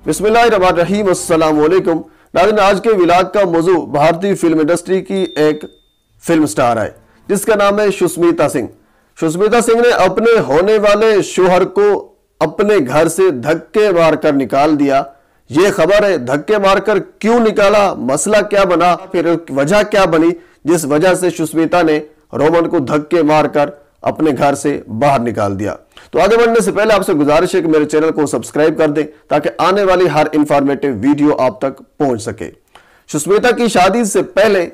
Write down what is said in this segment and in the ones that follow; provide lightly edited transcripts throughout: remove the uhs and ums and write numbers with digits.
बिस्मिल्लाहिर्रहमानिर्रहीम, अस्सलाम वालेकुम। नाज़रीन, आज के व्लॉग का मौजू भारतीय फिल्म इंडस्ट्री की एक फिल्म स्टार है जिसका नाम है सुष्मिता सिंह। सुष्मिता सिंह ने अपने होने वाले शोहर को अपने घर से धक्के मारकर निकाल दिया। ये खबर है, धक्के मारकर क्यों निकाला, मसला क्या बना, फिर वजह क्या बनी जिस वजह से सुष्मिता ने रोमन को धक्के मारकर अपने घर से बाहर निकाल दिया। तो आगे बढ़ने से पहले आपसे गुजारिश है कि मेरे चैनल को सब्सक्राइब कर दें ताकि आने वाली हर इंफॉर्मेटिव वीडियो आप तक पहुंच सके। सुष्मिता की शादी से पहले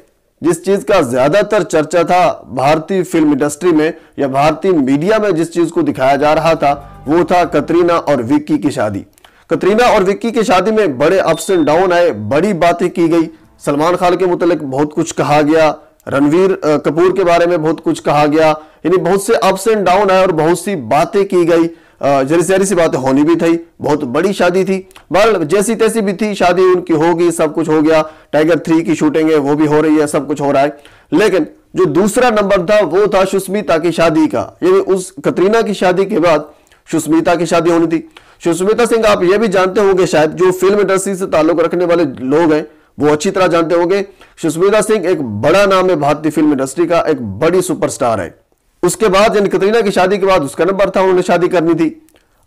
जिस चीज का ज्यादातर चर्चा था भारतीय फिल्म इंडस्ट्री में या भारतीय मीडिया में, जिस चीज को दिखाया जा रहा था वो था कतरीना और विक्की की शादी। कतरीना और विक्की की शादी में बड़े अप्स एंड डाउन आए, बड़ी बातें की गई। सलमान खान के मुतालिक बहुत कुछ कहा गया, रणवीर कपूर के बारे में बहुत कुछ कहा गया, यानी बहुत से अप्स एंड डाउन आए और बहुत सी बातें की गई। जरी सी बातें होनी भी थी, बहुत बड़ी शादी थी। बहरहाल जैसी तैसी भी थी, शादी उनकी होगी, सब कुछ हो गया। टाइगर 3 की शूटिंग है वो भी हो रही है, सब कुछ हो रहा है। लेकिन जो दूसरा नंबर था वो था सुष्मिता की शादी का, यानी उस कतरीना की शादी के बाद सुष्मिता की शादी होनी थी। सुष्मिता सिंह आप ये भी जानते होंगे, शायद जो फिल्म इंडस्ट्री से ताल्लुक रखने वाले लोग हैं वो अच्छी तरह जानते होंगे, सुष्मिता सिंह एक बड़ा नाम है भारतीय फिल्म इंडस्ट्री का, एक बड़ी सुपरस्टार है। उसके बाद यानी कतरीना की शादी के बाद उसका नंबर था, उन्होंने शादी करनी थी।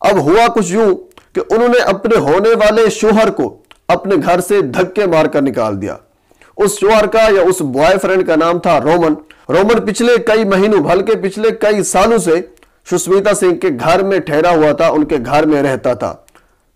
अब हुआ कुछ यूं कि उन्होंने अपने होने वाले शोहर को अपने घर से धक्के मारकर निकाल दिया। उस शोहर का या उस बॉयफ्रेंड का नाम था रोमन। रोमन पिछले कई महीनों बल्कि पिछले कई सालों से सुष्मिता सिंह के घर में ठहरा हुआ था, उनके घर में रहता था।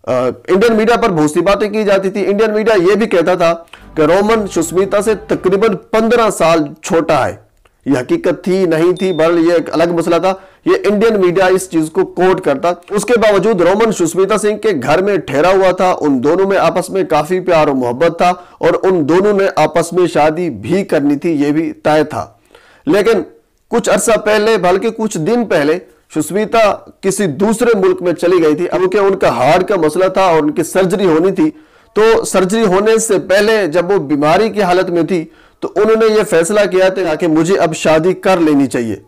इंडियन मीडिया पर बहुत सी बातें की जाती थी। इंडियन मीडिया यह भी कहता था कि रोमन सुष्मिता से तकरीबन 15 साल छोटा है। यह हकीकत थी नहीं थी, बहरहाल यह एक अलग मसला था। यह इंडियन मीडिया इस चीज को कोट करता। उसके बावजूद रोमन सुष्मिता सिंह के घर में ठहरा हुआ था। उन दोनों में आपस में काफी प्यार और मोहब्बत था और उन दोनों ने आपस में शादी भी करनी थी, यह भी तय था। लेकिन कुछ अरसा पहले, बल्कि कुछ दिन पहले, सुष्मिता किसी दूसरे मुल्क में चली गई थी। क्योंकि उनका हार्ट का मसला था और उनकी सर्जरी होनी थी। तो सर्जरी होने से पहले जब वो बीमारी की हालत में थी तो उन्होंने ये फैसला किया था कि मुझे अब शादी कर लेनी चाहिए।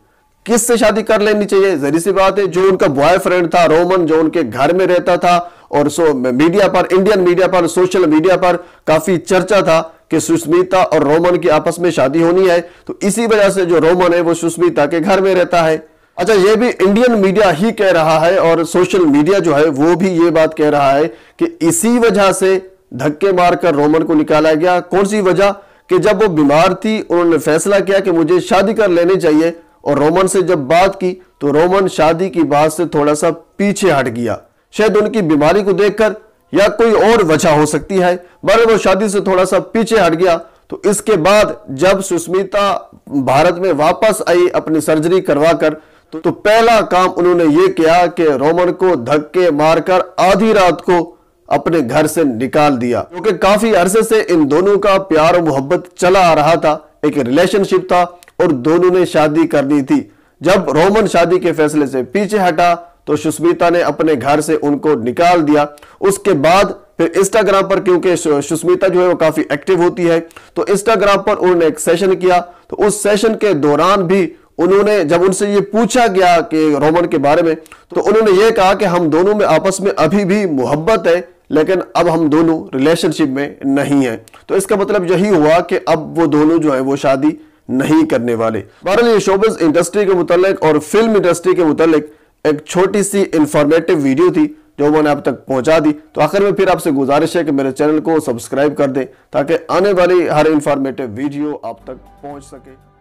किससे शादी कर लेनी चाहिए? जरी सी बात है, जो उनका बॉयफ्रेंड था रोमन, जो उनके घर में रहता था, और मीडिया पर, इंडियन मीडिया पर, सोशल मीडिया पर काफी चर्चा था कि सुष्मिता और रोमन की आपस में शादी होनी है। तो इसी वजह से जो रोमन है वो सुष्मिता के घर में रहता है। अच्छा, ये भी इंडियन मीडिया ही कह रहा है और सोशल मीडिया जो है वो भी ये बात कह रहा है कि इसी वजह से धक्के मारकर रोमन को निकाला गया। कौन सी वजह? कि जब वो बीमार थी उन्होंने फैसला किया कि मुझे शादी कर लेनी चाहिए, और रोमन से जब बात की तो रोमन शादी की बात से थोड़ा सा पीछे हट गया। शायद उनकी बीमारी को देखकर या कोई और वजह हो सकती है, बहरहाल वो शादी से थोड़ा सा पीछे हट गया। तो इसके बाद जब सुष्मिता भारत में वापस आई अपनी सर्जरी करवाकर, तो पहला काम उन्होंने ये किया कि रोमन को धक्के मारकर आधी रात को अपने घर से निकाल दिया। क्योंकि काफी अरसे से इन दोनों का प्यार और मोहब्बत चला आ रहा था, एक रिलेशनशिप था और दोनों ने शादी करनी थी। जब रोमन शादी के फैसले से पीछे हटा तो सुष्मिता ने अपने घर से उनको निकाल दिया। उसके बाद फिर इंस्टाग्राम पर, क्योंकि सुष्मिता जो है वो काफी एक्टिव होती है, तो इंस्टाग्राम पर उन्होंने एक सेशन किया। तो उस सेशन के दौरान भी उन्होंने, जब उनसे ये पूछा गया कि रोमन के बारे में, तो उन्होंने ये कहा कि हम दोनों में आपस में अभी भी मोहब्बत है, लेकिन अब हम दोनों रिलेशनशिप में नहीं है। तो इसका मतलब यही हुआ कि अब वो दोनों जो है वो शादी नहीं करने वाले। बहरहाल ये शोबिज़ इंडस्ट्री के मुतालिक और फिल्म इंडस्ट्री के मुतालिक एक छोटी सी इंफॉर्मेटिव वीडियो थी जो मैंने आप तक पहुंचा दी। तो आखिर में फिर आपसे गुजारिश है कि मेरे चैनल को सब्सक्राइब कर दें ताकि आने वाली हर इंफॉर्मेटिव वीडियो आप तक पहुंच सके।